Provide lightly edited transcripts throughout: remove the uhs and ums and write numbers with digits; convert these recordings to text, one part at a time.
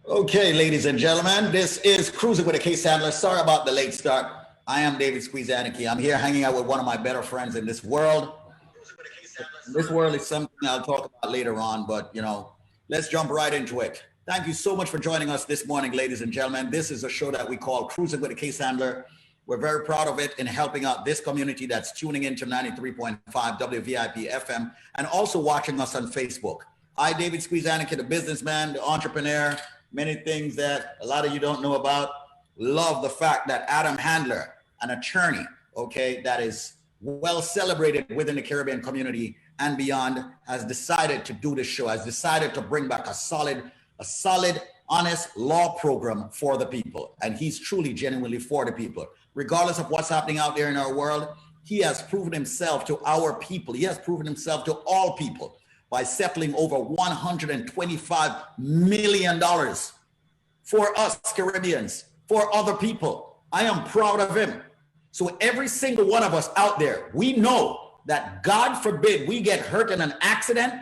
Okay, ladies and gentlemen, this is Cruising with a Case Handler. Sorry about the late start. I am David Squeezaniki. I'm here hanging out with one of my better friends in this world. This world is something I'll talk about later on, but let's jump right into it. Thank you so much for joining us this morning, ladies and gentlemen. This is a show that we call Cruising with a Case Handler. We're very proud of it in helping out this community that's tuning into 93.5 WVIP FM and also watching us on Facebook. I, David Squeezaniki, the businessman, the entrepreneur, many things that a lot of you don't know about. Love the fact that Adam Handler, an attorney, that is well celebrated within the Caribbean community and beyond, has decided to do this show, has decided to bring back a solid, honest law program for the people. And he's truly, genuinely for the people. Regardless of what's happening out there in our world, he has proven himself to our people. He has proven himself to all people by settling over $125 million for us Caribbeans, for other people. I am proud of him. So every single one of us out there, we know that God forbid we get hurt in an accident,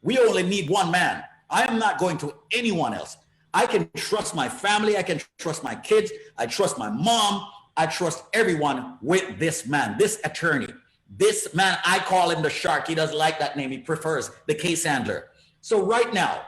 we only need one man. I am not going to anyone else. I can trust my family. I can trust my kids. I trust my mom. I trust everyone with this man, this attorney. This man, I call him the shark. He doesn't like that name. He prefers the case handler. So right now,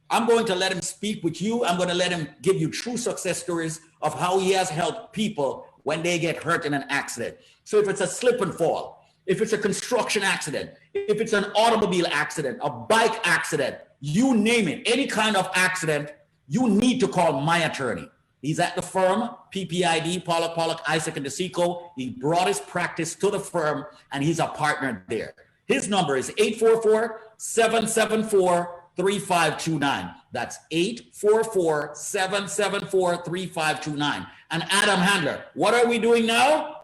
I'm going to let him speak with you. I'm going to let him give you true success stories of how he has helped people when they get hurt in an accident. So if it's a slip and fall, if it's a construction accident, if it's an automobile accident, a bike accident, you name it, any kind of accident, you need to call my attorney. He's at the firm, ppid, Pollock, Isaac, and DeSico. He brought his practice to the firm, and he's a partner there. His number is 844-774-3529. That's 844-774-3529. And Adam Handler, what are we doing now?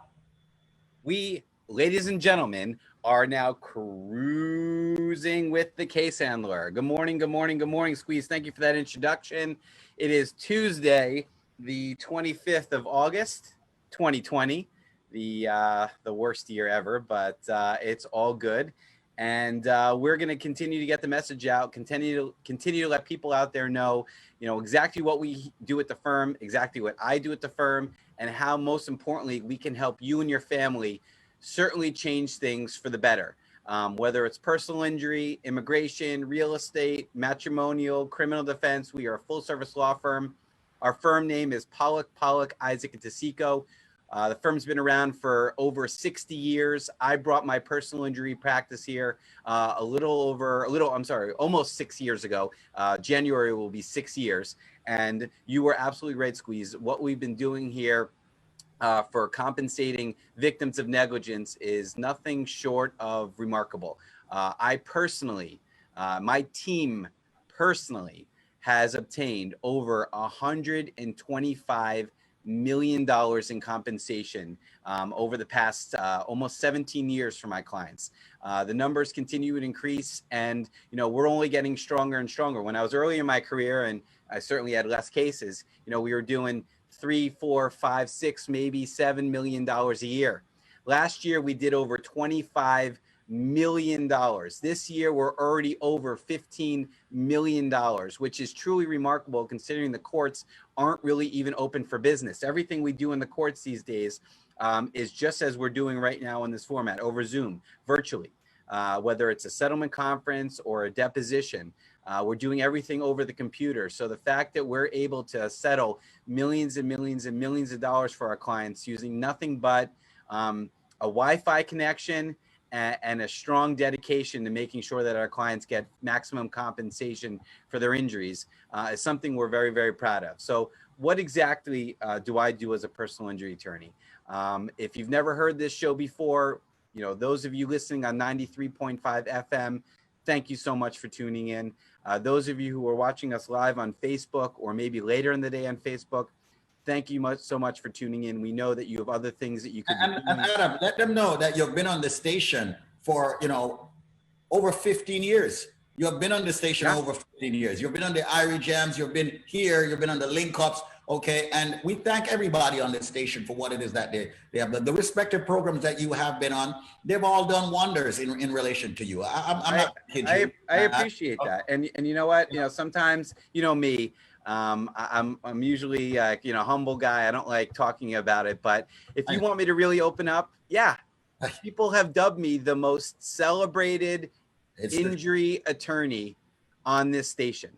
We, ladies and gentlemen, are now cruising with the case handler. Good morning, Squeeze. Thank you for that introduction. It is Tuesday, the 25th of August, 2020, the worst year ever, but it's all good. And we're going to continue to get the message out, continue to let people out there know, exactly what we do at the firm, exactly what I do at the firm, and how, most importantly, we can help you and your family certainly change things for the better. Whether it's personal injury, immigration, real estate, matrimonial, criminal defense, we are a full service law firm. Our firm name is Pollock, Isaac, and DeSico. The firm's been around for over 60 years. I brought my personal injury practice here almost 6 years ago. January will be 6 years. And you were absolutely right, Squeeze. What we've been doing here for compensating victims of negligence is nothing short of remarkable. I personally, my team personally, has obtained over $125 million in compensation over the past almost 17 years for my clients. The numbers continue to increase, and we're only getting stronger and stronger. When I was early in my career, and I certainly had less cases, we were doing $3, $4, $5, $6, maybe $7 million a year. Last year, we did over $25 million. This year, we're already over $15 million, which is truly remarkable considering the courts aren't really even open for business. Everything we do in the courts these days is just as we're doing right now in this format, over Zoom, virtually. Whether it's a settlement conference or a deposition, we're doing everything over the computer. So the fact that we're able to settle millions and millions and millions of dollars for our clients using nothing but a Wi-Fi connection and a strong dedication to making sure that our clients get maximum compensation for their injuries is something we're very, very proud of. So what exactly do I do as a personal injury attorney? If you've never heard this show before, those of you listening on 93.5 FM, thank you so much for tuning in. Those of you who are watching us live on Facebook or maybe later in the day on Facebook, thank you so much for tuning in. We know that you have other things that you can do. And Adam, let them know that you've been on the station for, over 15 years. You have been on the station over 15 years. You've been on the Irie Jams. You've been here. You've been on the Link Ups. Okay. And we thank everybody on this station for what it is that they have. The respective programs that you have been on, they've all done wonders in relation to you. I'm not kidding you. I appreciate that. And you know what? Sometimes, me, I'm usually humble guy. I don't like talking about it, but if you want me to really open up, yeah, people have dubbed me the most celebrated injury attorney on this station.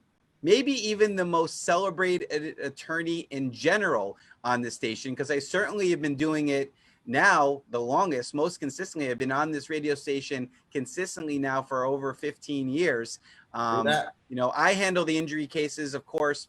Maybe even the most celebrated attorney in general on this station, because I certainly have been doing it now the longest, most consistently. I've been on this radio station consistently now for over 15 years. I handle the injury cases, of course.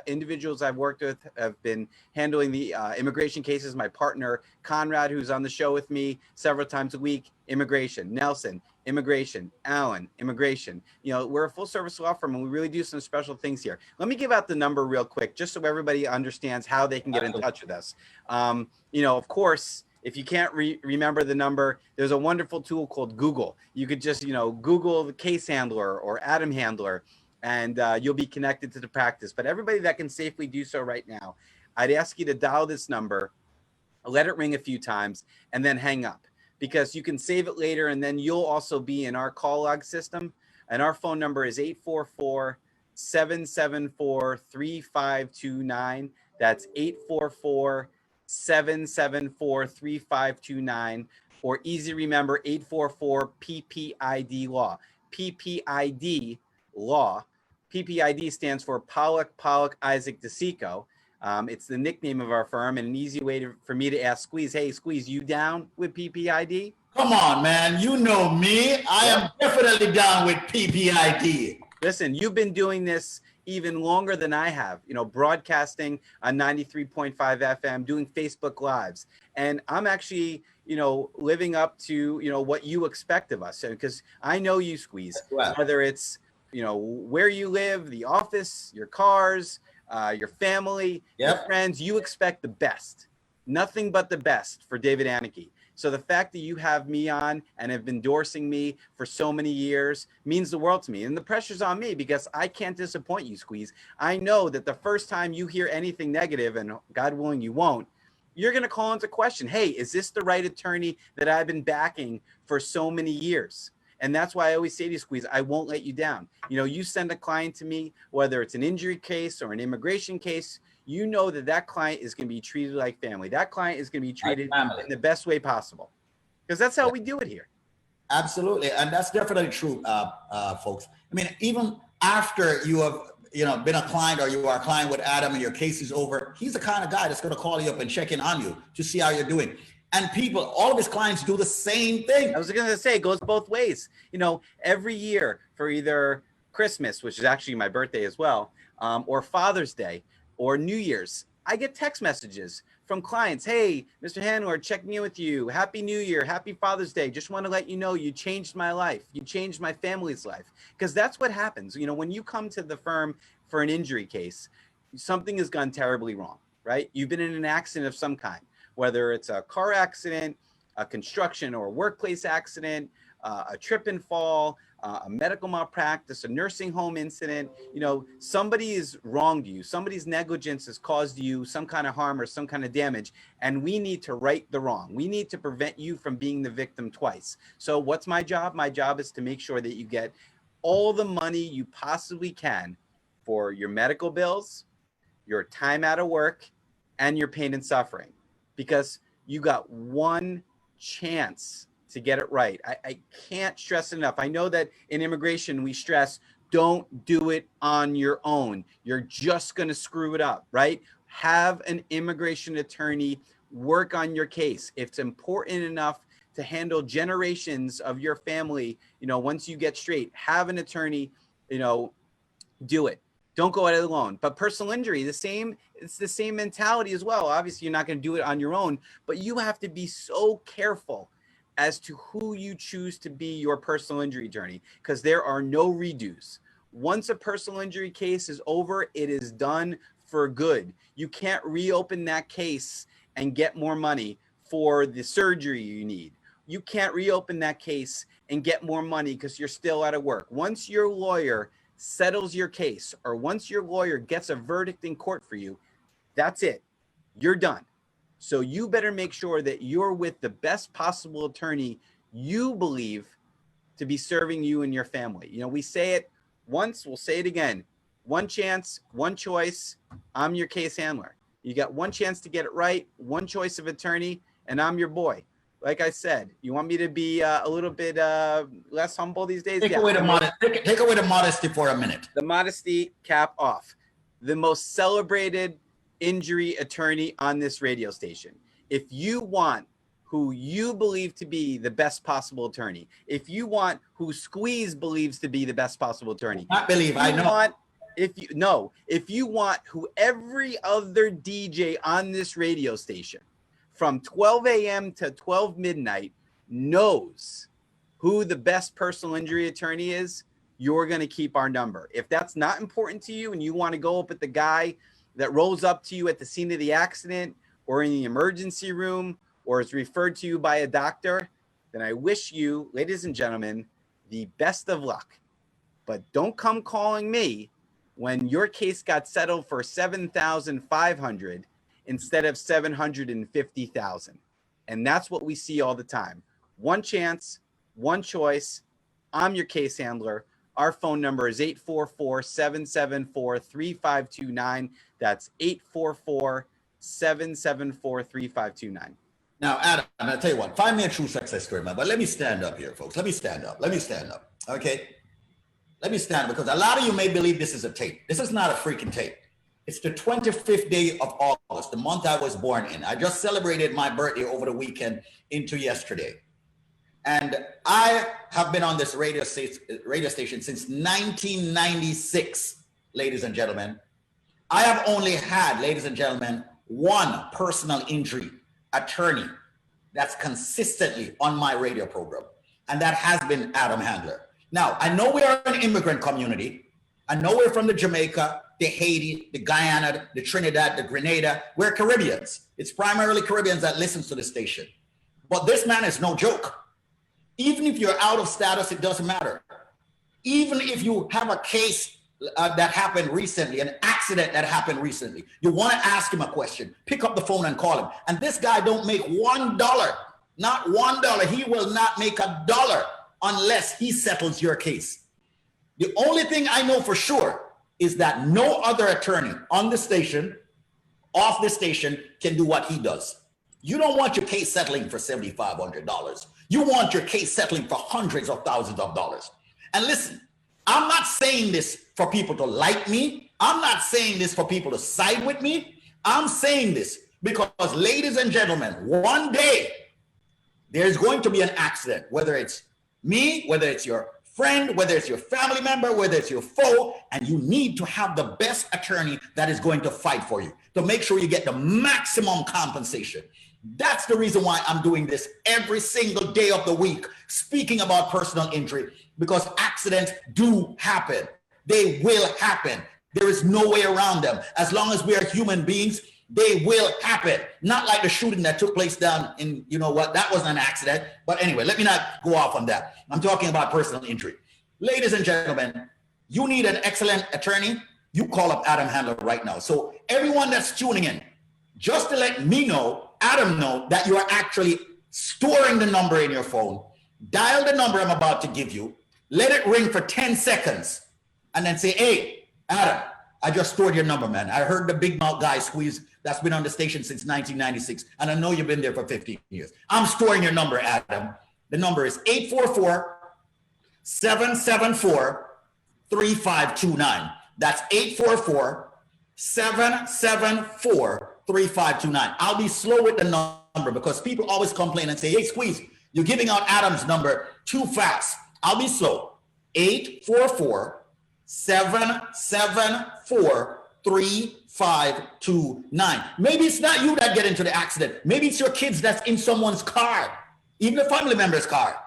Individuals I've worked with have been handling the immigration cases. My partner, Conrad, who's on the show with me several times a week, immigration. Nelson, immigration. Alan, immigration. We're a full service law firm, and we really do some special things here. Let me give out the number real quick, just so everybody understands how they can get in touch with us. Of course, if you can't remember the number, there's a wonderful tool called Google. You could just, Google the case handler or Adam handler, and you'll be connected to the practice. But everybody that can safely do so right now, I'd ask you to dial this number, let it ring a few times, and then hang up, because you can save it later, and then you'll also be in our call log system. And our phone number is 844-774-3529. That's 844-774-3529, or easy remember, 844-PPID law. PPID law. PPID stands for Pollock Isaac DeSico. It's the nickname of our firm, and an easy way for me to ask Squeeze, hey, Squeeze, you down with PPID? Come on, man. You know me. I am definitely down with PPID. Listen, you've been doing this even longer than I have, broadcasting on 93.5 FM, doing Facebook Lives. And I'm actually, living up to, what you expect of us. Because I know you, Squeeze, whether it's, where you live, the office, your cars, your family, your friends, you expect the best, nothing but the best for David Anarchy. So the fact that you have me on and have been endorsing me for so many years means the world to me. And the pressure's on me, because I can't disappoint you, Squeeze. I know that the first time you hear anything negative, and God willing you won't, you're going to call into question, hey, is this the right attorney that I've been backing for so many years? And that's why I always say to you, Squeeze, I won't let you down. You send a client to me, whether it's an injury case or an immigration case, you know that client is going to be treated like family. That client is going to be treated in the best way possible, because that's how we do it here. Absolutely. And that's definitely true, folks. I mean, even after you have, been a client, or you are a client with Adam and your case is over, he's the kind of guy that's going to call you up and check in on you to see how you're doing. And all of his clients do the same thing. I was going to say, it goes both ways. Every year for either Christmas, which is actually my birthday as well, or Father's Day, or New Year's, I get text messages from clients. Hey, Mr. Handler, checking in with you. Happy New Year. Happy Father's Day. Just want to let you know you changed my life. You changed my family's life. Because that's what happens. When you come to the firm for an injury case, something has gone terribly wrong, right? You've been in an accident of some kind, whether it's a car accident, a construction or workplace accident, a trip and fall, a medical malpractice, a nursing home incident. Somebody has wronged you. Somebody's negligence has caused you some kind of harm or some kind of damage, and we need to right the wrong. We need to prevent you from being the victim twice. So what's my job? My job is to make sure that you get all the money you possibly can for your medical bills, your time out of work, and your pain and suffering, because you got one chance to get it right. I can't stress enough. I know that in immigration, we stress, don't do it on your own. You're just going to screw it up, right? Have an immigration attorney work on your case. If it's important enough to handle generations of your family, once you get straight, have an attorney, do it. Don't go at it alone. But personal injury, it's the same mentality as well. Obviously, you're not going to do it on your own, but you have to be so careful as to who you choose to be your personal injury attorney, because there are no redos. Once a personal injury case is over, it is done for good. You can't reopen that case and get more money for the surgery you need. You can't reopen that case and get more money because you're still out of work. Once your lawyer settles your case, or once your lawyer gets a verdict in court for you, that's it. You're done. So you better make sure that you're with the best possible attorney you believe to be serving you and your family. We say it once, we'll say it again. one chance, one choice. I'm your case handler. You got one chance to get it right, one choice of attorney, and I'm your boy. Like I said, you want me to be a little bit less humble these days? Take away the modesty for a minute. The modesty cap off. The most celebrated injury attorney on this radio station. If you want who you believe to be the best possible attorney, if you want who Squeeze believes to be the best possible attorney, I believe, I know. If you want who every other DJ on this radio station from 12 a.m. to 12 midnight knows who the best personal injury attorney is, you're going to keep our number. If that's not important to you and you want to go up at the guy that rolls up to you at the scene of the accident or in the emergency room or is referred to you by a doctor, then I wish you, ladies and gentlemen, the best of luck. But don't come calling me when your case got settled for $7,500 instead of $750,000. And that's what we see all the time. One chance, one choice. I'm your case handler. Our phone number is 844-774-3529. That's 844-774-3529. Now, Adam, I'll tell you what, find me a true success story, man. But let me stand up here, folks. Let me stand up. Okay? Let me stand up, because a lot of you may believe this is a tape. This is not a freaking tape. It's the 25th day of August, the month I was born in. I just celebrated my birthday over the weekend into yesterday. And I have been on this radio station since 1996, ladies and gentlemen. I have only had, ladies and gentlemen, one personal injury attorney that's consistently on my radio program, and that has been Adam Handler. Now, I know we are an immigrant community. I know we're from the Jamaica, the Haiti, the Guyana, the Trinidad, the Grenada. We're Caribbeans. It's primarily Caribbeans that listens to the station. But this man is no joke. Even if you're out of status, it doesn't matter. Even if you have a case that happened recently, an accident that happened recently, you want to ask him a question, pick up the phone and call him. And this guy don't make $1, not $1. He will not make $1 unless he settles your case. The only thing I know for sure is that no other attorney on the station, off the station, can do what he does. You don't want your case settling for $7,500. You want your case settling for hundreds of thousands of dollars. And listen, I'm not saying this for people to like me. I'm not saying this for people to side with me. I'm saying this because, ladies and gentlemen, one day there's going to be an accident, whether it's me, whether it's your friend, whether it's your family member, whether it's your foe, and you need to have the best attorney that is going to fight for you to make sure you get the maximum compensation. That's the reason why I'm doing this every single day of the week, speaking about personal injury, because accidents do happen. They will happen. There is no way around them. As long as we are human beings, they will happen. Not like the shooting that took place down in, you know what, that wasn't an accident. But anyway, let me not go off on that. I'm talking about personal injury. Ladies and gentlemen, you need an excellent attorney, you call up Adam Handler right now. So everyone that's tuning in, just to let me know, Adam know, that you are actually storing the number in your phone, dial the number I'm about to give you, let it ring for 10 seconds, and then say, hey, Adam, I just stored your number, man. I heard the big mouth guy Squeeze that's been on the station since 1996, and I know you've been there for 15 years. I'm storing your number, Adam. The number is 844-774-3529. That's 844-774-3529. I'll be slow with the number because people always complain and say, hey, Squeeze, you're giving out Adam's number too fast. I'll be slow. 844-774-3529. Maybe it's not you that get into the accident. Maybe it's your kids that's in someone's car, even a family member's car.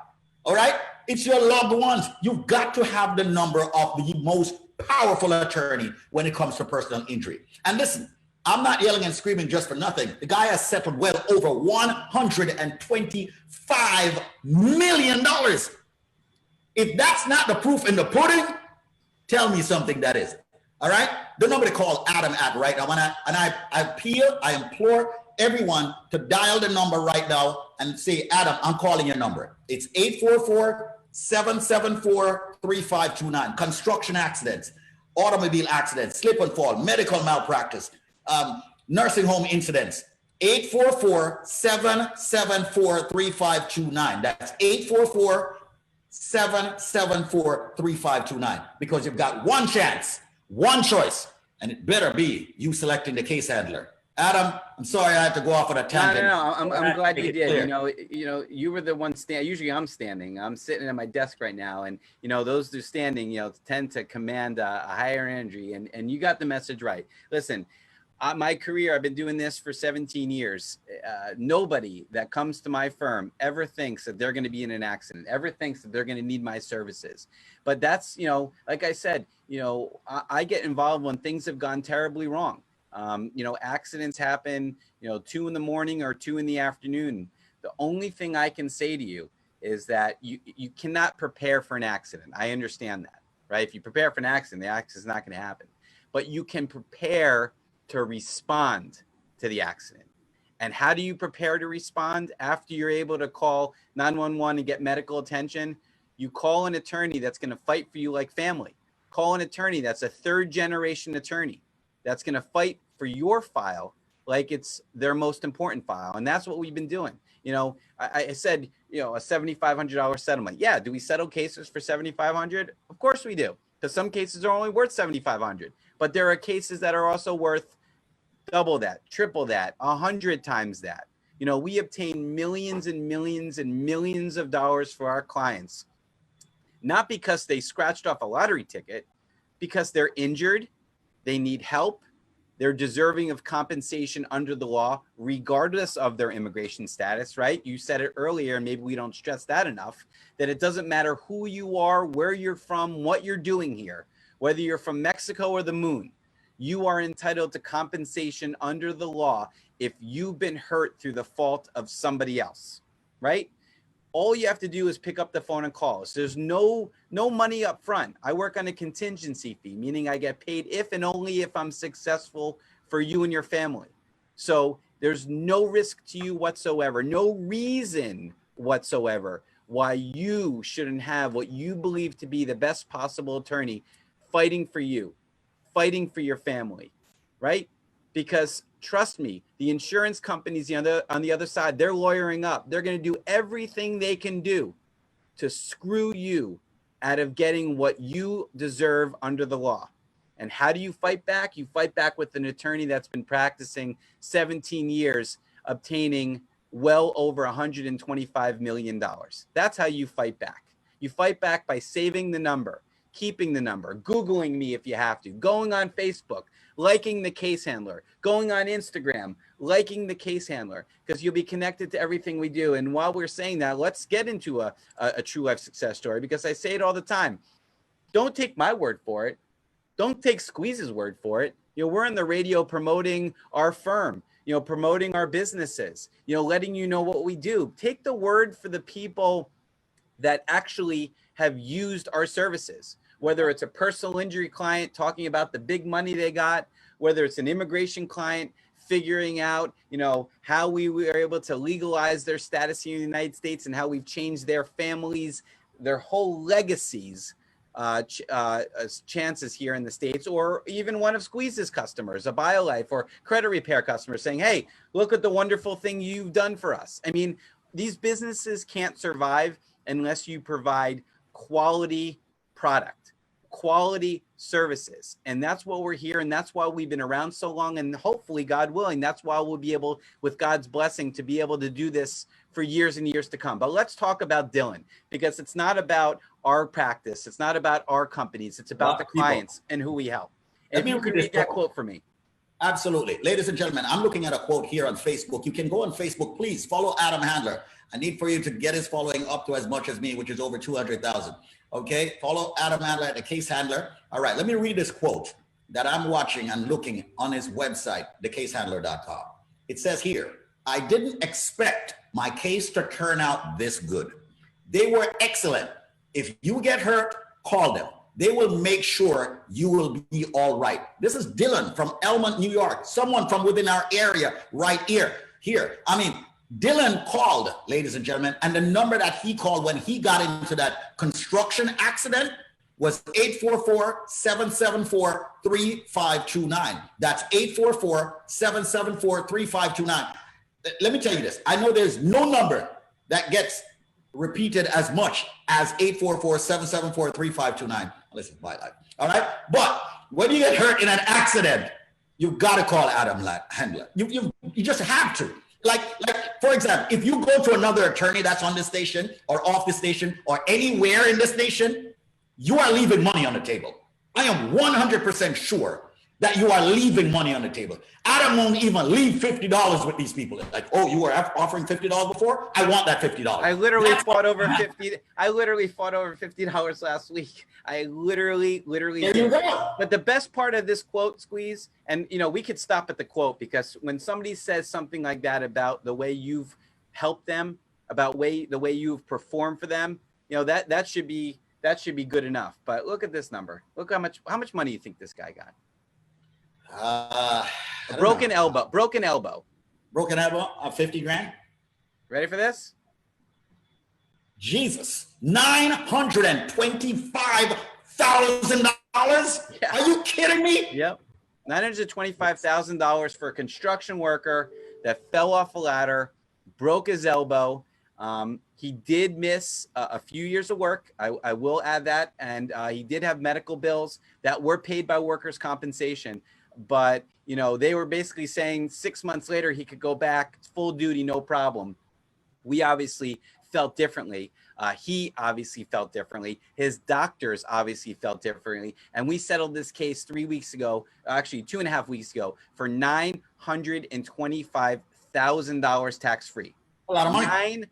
All right? It's your loved ones. You've got to have the number of the most powerful attorney when it comes to personal injury. And listen, I'm not yelling and screaming just for nothing. The guy has settled well over $125 million. If that's not the proof in the pudding, tell me something that is. All right? The number to call Adam at right now. I appeal, I implore everyone to dial the number right now and say, Adam, I'm calling your number. It's 844-774-3529. Construction accidents, automobile accidents, slip and fall, medical malpractice, nursing home incidents. 844-774-3529. That's 844-774-3529. Because you've got one chance, one choice, and it better be you selecting the case handler. Adam, I'm sorry I had to go off on a tangent. No. I'm glad you did. You were the one standing. Usually I'm standing. I'm sitting at my desk right now, and those who are standing, tend to command a higher energy. And you got the message right. Listen, my career, I've been doing this for 17 years. Nobody that comes to my firm ever thinks that they're going to be in an accident, ever thinks that they're going to need my services. But that's, like I said, I get involved when things have gone terribly wrong. Accidents happen, 2 in the morning or 2 in the afternoon. The only thing I can say to you is that you cannot prepare for an accident. I understand that, right? If you prepare for an accident, the accident's not going to happen. But you can prepare to respond to the accident. And how do you prepare to respond after you're able to call 911 and get medical attention? You call an attorney that's going to fight for you like family. Call an attorney that's a 3rd-generation attorney that's going to fight for your file like it's their most important file. And that's what we've been doing. I said, a $7,500 settlement. Yeah. Do we settle cases for $7,500? Of course we do. Because some cases are only worth $7,500. But there are cases that are also worth double that, triple that, 100 times that. We obtain millions and millions and millions of dollars for our clients, not because they scratched off a lottery ticket, because they're injured, they need help, they're deserving of compensation under the law, regardless of their immigration status, right? You said it earlier, and maybe we don't stress that enough, that it doesn't matter who you are, where you're from, what you're doing here, whether you're from Mexico or the moon, you are entitled to compensation under the law if you've been hurt through the fault of somebody else, right? All you have to do is pick up the phone and call us. There's no money up front. I work on a contingency fee, meaning I get paid if and only if I'm successful for you and your family. So there's no risk to you whatsoever, no reason whatsoever why you shouldn't have what you believe to be the best possible attorney fighting for you, fighting for your family, right? Because trust me, the insurance companies on the other side, they're lawyering up. They're going to do everything they can do to screw you out of getting what you deserve under the law. And how do you fight back? You fight back with an attorney that's been practicing 17 years, obtaining well over $125 million. That's how you fight back. You fight back by saving the number, keeping the number, Googling me if you have to, going on Facebook, liking the case handler, going on Instagram, liking the case handler, because you'll be connected to everything we do. And while we're saying that, let's get into a true life success story, because I say it all the time. Don't take my word for it. Don't take Squeeze's word for it. We're on the radio promoting our firm, promoting our businesses, letting you know what we do. Take the word for the people that actually have used our services, whether it's a personal injury client talking about the big money they got, whether it's an immigration client figuring out, how we were able to legalize their status in the United States and how we've changed their families, their whole legacies, chances here in the States, or even one of Squeeze's customers, a BioLife or credit repair customer saying, hey, look at the wonderful thing you've done for us. I mean, these businesses can't survive unless you provide quality product, quality services. And that's what we're here. And that's why we've been around so long. And hopefully, God willing, that's why we'll be able, with God's blessing, to be able to do this for years and years to come. But let's talk about Dylan, because it's not about our practice. It's not about our companies. It's about the clients and who we help. And if you can read that quote for me. Absolutely. Ladies and gentlemen, I'm looking at a quote here on Facebook. You can go on Facebook, please follow Adam Handler. I need for you to get his following up to as much as me, which is over 200,000. Okay, follow Adam Handler at the Case Handler. All right, let me read this quote that I'm watching and looking on his website, thecasehandler.com. It says here, I didn't expect my case to turn out this good. They were excellent. If you get hurt, call them. They will make sure you will be all right. This is Dylan from Elmont, New York, someone from within our area right here. I mean, Dylan called, ladies and gentlemen, and the number that he called when he got into that construction accident, was 844-774-3529. That's 844-774-3529. Let me tell you this. I know there's no number that gets repeated as much as 844-774-3529. Listen, my life. All right. But when you get hurt in an accident, you've got to call Adam Handler. You just have to. Like, for example, if you go to another attorney that's on this station or off the station or anywhere in this nation, you are leaving money on the table. I am 100% sure that you are leaving money on the table. Adam won't even leave $50 with these people. Like, oh, you were offering $50 before? I want that $50. I literally fought over $50 last week. I literally There you go. But the best part of this quote, Squeeze, and we could stop at the quote, because when somebody says something like that about the way you've helped them, about the way you've performed for them, that should be good enough. But look at this number. Look how much money you think this guy got. Broken elbow. 50 grand. Ready for this? Jesus, $925,000. Yeah. Are you kidding me? Yep. $925,000 for a construction worker that fell off a ladder, broke his elbow. He did miss a few years of work. I will add that. And he did have medical bills that were paid by workers' compensation. But, they were basically saying 6 months later, he could go back full duty, no problem. We obviously felt differently. He obviously felt differently. His doctors obviously felt differently. And we settled this case 3 weeks ago, actually 2.5 weeks ago, for $925,000 tax-free. A lot of money.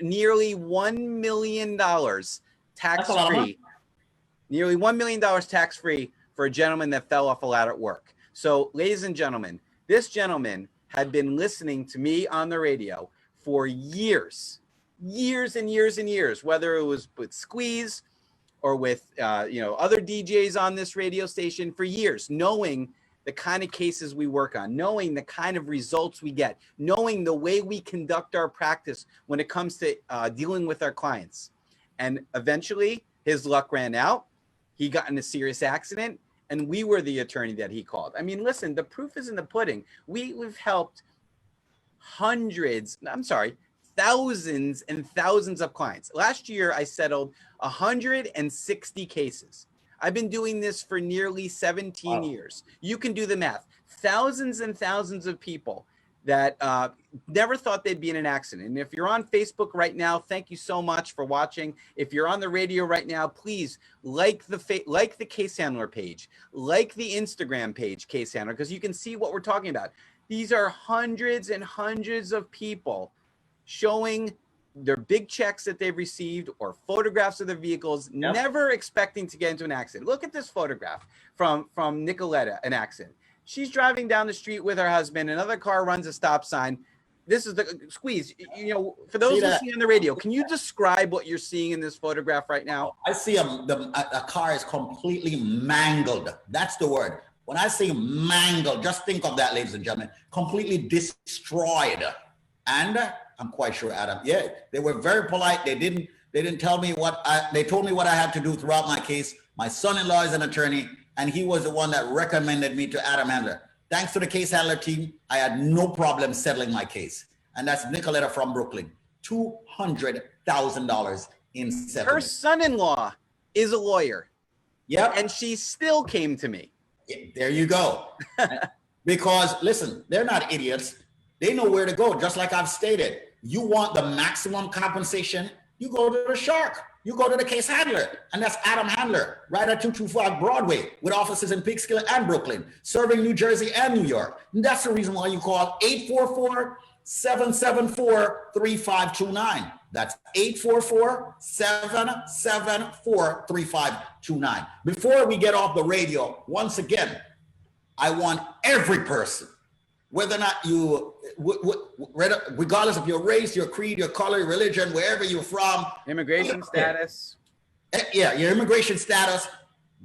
Nearly $1 million tax-free. Nearly $1 million tax-free for a gentleman that fell off a ladder at work. So, ladies and gentlemen, this gentleman had been listening to me on the radio for years and years and years, whether it was with Squeeze or with, other DJs on this radio station for years, knowing the kind of cases we work on, knowing the kind of results we get, knowing the way we conduct our practice when it comes to dealing with our clients. And eventually his luck ran out. He got in a serious accident, and we were the attorney that he called. I mean, listen, the proof is in the pudding. We've helped thousands and thousands of clients. Last year, I settled 160 cases. I've been doing this for nearly 17 years. You can do the math. Thousands and thousands of people that never thought they'd be in an accident. And if you're on Facebook right now, thank you so much for watching. If you're on the radio right now, please like the Case Handler page, like the Instagram page, Case Handler, because you can see what we're talking about. These are hundreds and hundreds of people showing their big checks that they've received or photographs of their vehicles, never expecting to get into an accident. Look at this photograph from Nicoletta, an accident. She's driving down the street with her husband. Another car runs a stop sign. This is the Squeeze. For those listening on the radio, can you describe what you're seeing in this photograph right now? I see a car is completely mangled. That's the word. When I say mangled, just think of that, ladies and gentlemen, completely destroyed. And I'm quite sure, Adam, they were very polite. They didn't tell me they told me what I had to do throughout my case. My son-in-law is an attorney, and he was the one that recommended me to Adam Handler. Thanks to the Case Handler team, I had no problem settling my case. And that's Nicoletta from Brooklyn. $200,000 in settlement. Her son-in-law is a lawyer. Yep. And she still came to me. There you go. Because, listen, they're not idiots. They know where to go, just like I've stated. You want the maximum compensation, you go to the shark. You go to the Case Handler, and that's Adam Handler, right at 225 Broadway, with offices in Peekskill and Brooklyn, serving New Jersey and New York. And that's the reason why you call 844-774-3529. That's 844-774-3529. Before we get off the radio, once again, I want every person, whether or not you, regardless of your race, your creed, your color, your religion, wherever you're from. Immigration status. Yeah, your immigration status.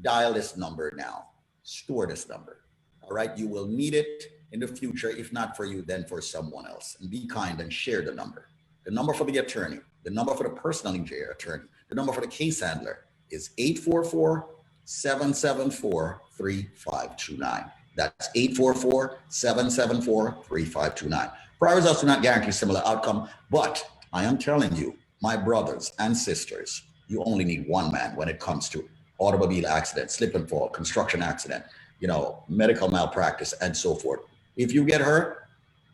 Dial this number now. Store this number. All right. You will need it in the future. If not for you, then for someone else. And be kind and share the number. The number for the attorney. The number for the personal injury attorney. The number for the case handler. is 844-774-3529. That's 844-774-3529. Prior results do not guarantee similar outcome, but I am telling you, my brothers and sisters, you only need one man when it comes to automobile accident, slip and fall, construction accident, medical malpractice, and so forth. If you get hurt,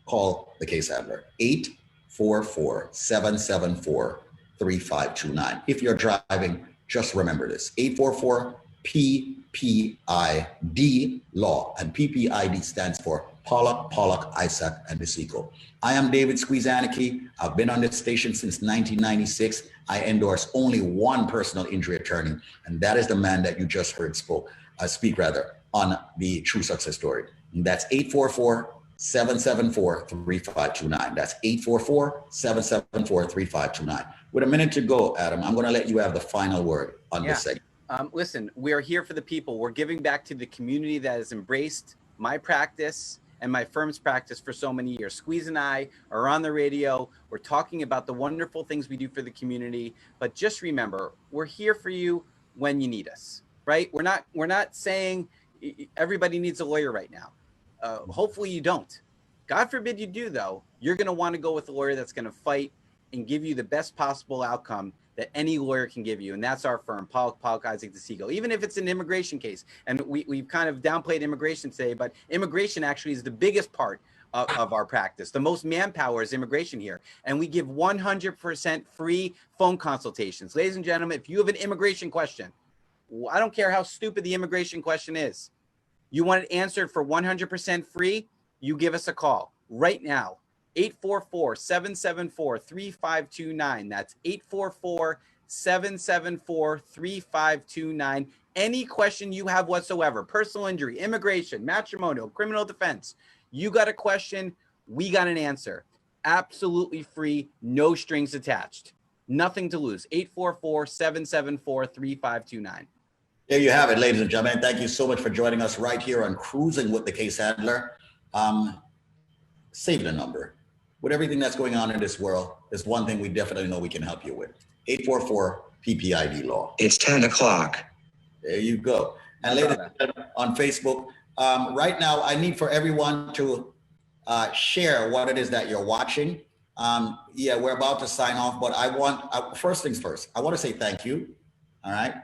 call the case handler, 844-774-3529. If you're driving, just remember this, 844 ppid law, and ppid stands for Pollock, Isaac, and DeSico. I am David Squeezaniki. I've been on this station since 1996. I endorse only one personal injury attorney, and that is the man that you just heard speak on the True Success Story. And that's 844-774-3529. That's 844-774-3529. With a minute to go, Adam, I'm going to let you have the final word on this segment. Listen, we are here for the people. We're giving back to the community that has embraced my practice and my firm's practice for so many years. Squeeze and I are on the radio. We're talking about the wonderful things we do for the community. But just remember, we're here for you when you need us, right? We're not saying everybody needs a lawyer right now. Hopefully you don't. God forbid you do, though. You're going to want to go with a lawyer that's going to fight and give you the best possible outcome that any lawyer can give you. And that's our firm, Pollock, Isaac, DeSico. Even if it's an immigration case, and we've kind of downplayed immigration today, but immigration actually is the biggest part of our practice. The most manpower is immigration here. And we give 100% free phone consultations. Ladies and gentlemen, if you have an immigration question, I don't care how stupid the immigration question is, you want it answered for 100% free, you give us a call right now. 844-774-3529. That's 844-774-3529. Any question you have whatsoever, personal injury, immigration, matrimonial, criminal defense, you got a question, we got an answer. Absolutely free, no strings attached. Nothing to lose. 844-774-3529. There you have it, ladies and gentlemen. Thank you so much for joining us right here on Cruising with the Case Handler. Save the number. With everything that's going on in this world, there's one thing we definitely know we can help you with. 844 PPID law. It's 10 o'clock. There you go. And ladies and gentlemen, on Facebook, right now, I need for everyone to share what it is that you're watching. We're about to sign off, but first things first, I want to say thank you, all right,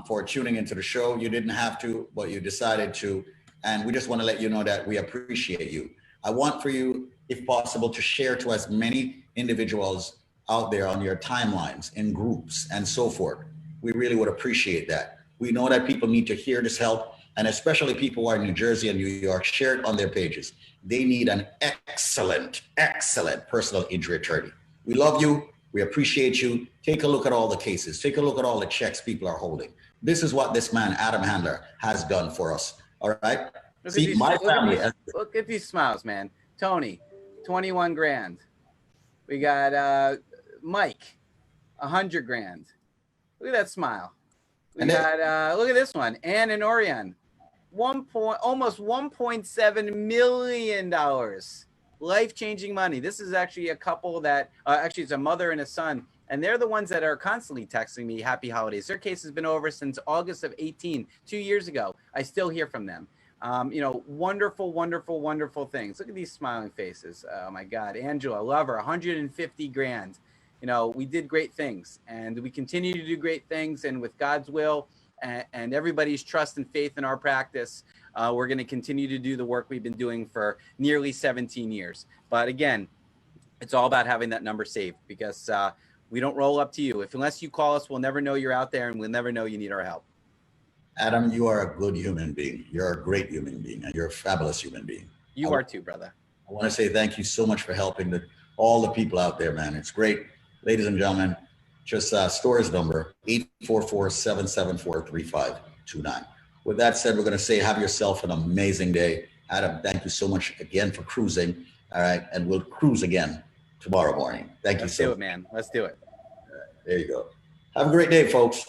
for tuning into the show. You didn't have to, but you decided to. And we just want to let you know that we appreciate you. I want for you, if possible, to share to as many individuals out there on your timelines, in groups, and so forth. We really would appreciate that. We know that people need to hear this help, and especially people who are in New Jersey and New York, share it on their pages. They need an excellent personal injury attorney. We love you. We appreciate you. Take a look at all the cases. Take a look at all the checks people are holding. This is what this man, Adam Handler, has done for us. All right? Look at these smiles, man. Tony, 21 grand. We got Mike, 100 grand. Look at that smile. Look at this one. Ann and Orion, almost $1.7 million. Life-changing money. This is actually a couple that, actually it's a mother and a son, and they're the ones that are constantly texting me happy holidays. Their case has been over since August of 18, 2 years ago. I still hear from them. Wonderful, wonderful, wonderful things. Look at these smiling faces. Oh my God. Angela, love her, 150 grand. We did great things, and we continue to do great things. And with God's will and everybody's trust and faith in our practice, we're going to continue to do the work we've been doing for nearly 17 years. But again, it's all about having that number saved, because we don't roll up to you. Unless you call us, we'll never know you're out there, and we'll never know you need our help. Adam, you are a good human being. You're a great human being, and you're a fabulous human being. You are too, brother. I want to say thank you so much for helping all the people out there, man. It's great. Ladies and gentlemen, just store his number, 844-774-3529. With that said, we're going to say have yourself an amazing day. Adam, thank you so much again for cruising. All right, and we'll cruise again tomorrow morning. Thank you so much. Let's do it, man. Let's do it. There you go. Have a great day, folks.